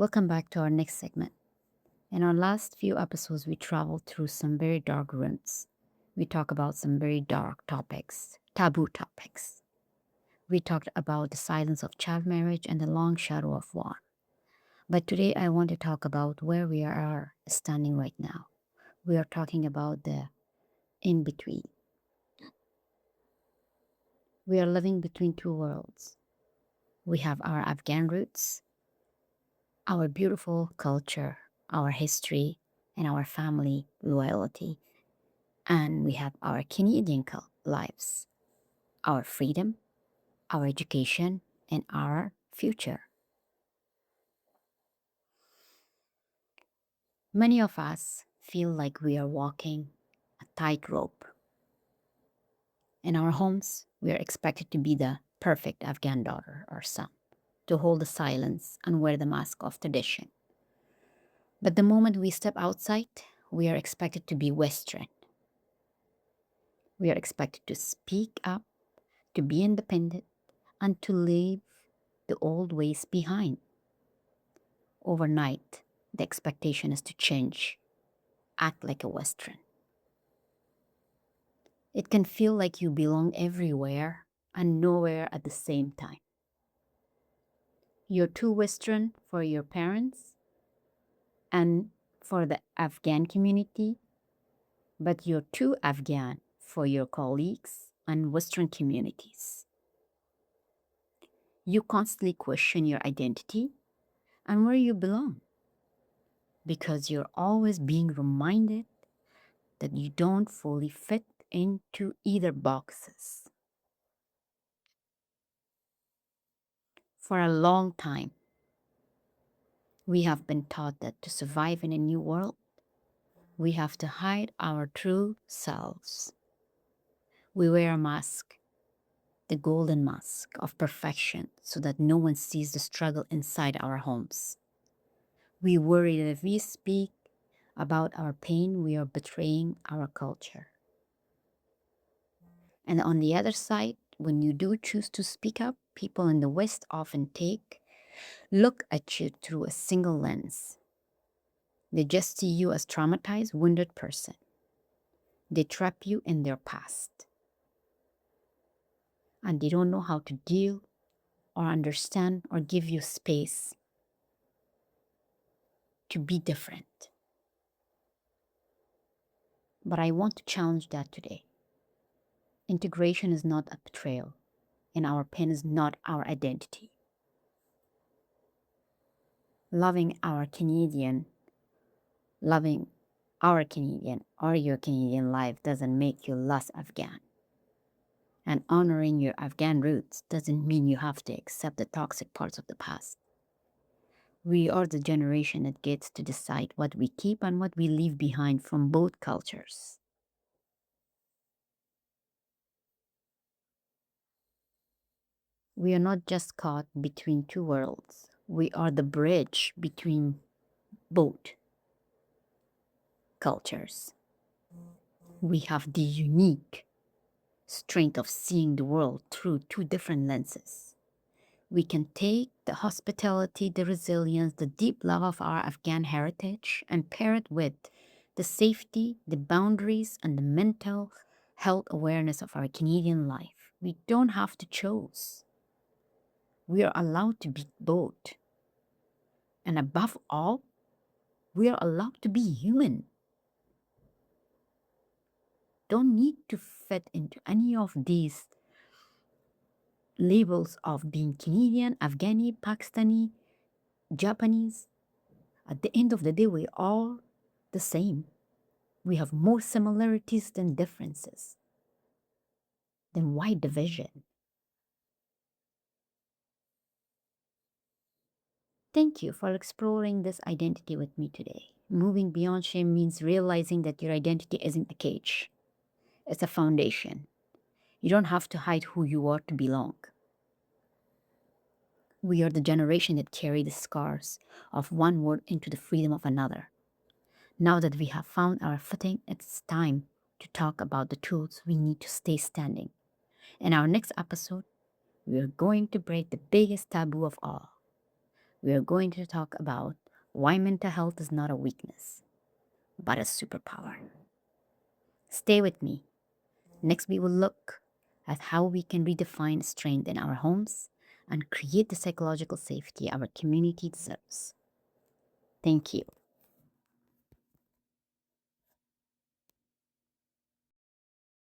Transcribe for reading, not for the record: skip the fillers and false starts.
Welcome back to our next segment. In our last few episodes, we traveled through some very dark rooms. We talked about some very dark topics, taboo topics. We talked about the silence of child marriage and the long shadow of war. But today, I want to talk about where we are standing right now. We are talking about the in between. We are living between two worlds. We have our Afghan roots, our beautiful culture, our history, and our family loyalty. And we have our Canadian lives, our freedom, our education, and our future. Many of us feel like we are walking a tightrope. In our homes, we are expected to be the perfect Afghan daughter or son, to hold the silence and wear the mask of tradition. But the moment we step outside, we are expected to be Western. We are expected to speak up, to be independent, and to leave the old ways behind. Overnight, the expectation is to change, act like a Western. It can feel like you belong everywhere and nowhere at the same time. You're too Western for your parents and for the Afghan community, but you're too Afghan for your colleagues and Western communities. You constantly question your identity and where you belong because you're always being reminded that you don't fully fit into either boxes. For a long time, we have been taught that to survive in a new world, we have to hide our true selves. We wear a mask, the golden mask of perfection, so that no one sees the struggle inside our homes. We worry that if we speak about our pain, we are betraying our culture. And on the other side, when you do choose to speak up, people in the West often look at you through a single lens. They just see you as traumatized, wounded person. They trap you in their past. And they don't know how to deal or understand or give you space to be different. But I want to challenge that today. Integration is not a betrayal, and our pain is not our identity. Loving our Canadian or your Canadian life doesn't make you less Afghan. And honoring your Afghan roots doesn't mean you have to accept the toxic parts of the past. We are the generation that gets to decide what we keep and what we leave behind from both cultures. We are not just caught between two worlds. We are the bridge between both cultures. We have the unique strength of seeing the world through two different lenses. We can take the hospitality, the resilience, the deep love of our Afghan heritage and pair it with the safety, the boundaries, and the mental health awareness of our Canadian life. We don't have to choose. We are allowed to be both. And above all, we are allowed to be human. Don't need to fit into any of these labels of being Canadian, Afghani, Pakistani, Japanese. At the end of the day, we're all the same. We have more similarities than differences. Then why division? Thank you for exploring this identity with me today. Moving beyond shame means realizing that your identity isn't a cage, it's a foundation. You don't have to hide who you are to belong. We are the generation that carry the scars of one word into the freedom of another. Now that we have found our footing, it's time to talk about the tools we need to stay standing. In our next episode, we are going to break the biggest taboo of all, we are going to talk about why mental health is not a weakness, but a superpower. Stay with me. Next, we will look at how we can redefine strength in our homes and create the psychological safety our community deserves. Thank you.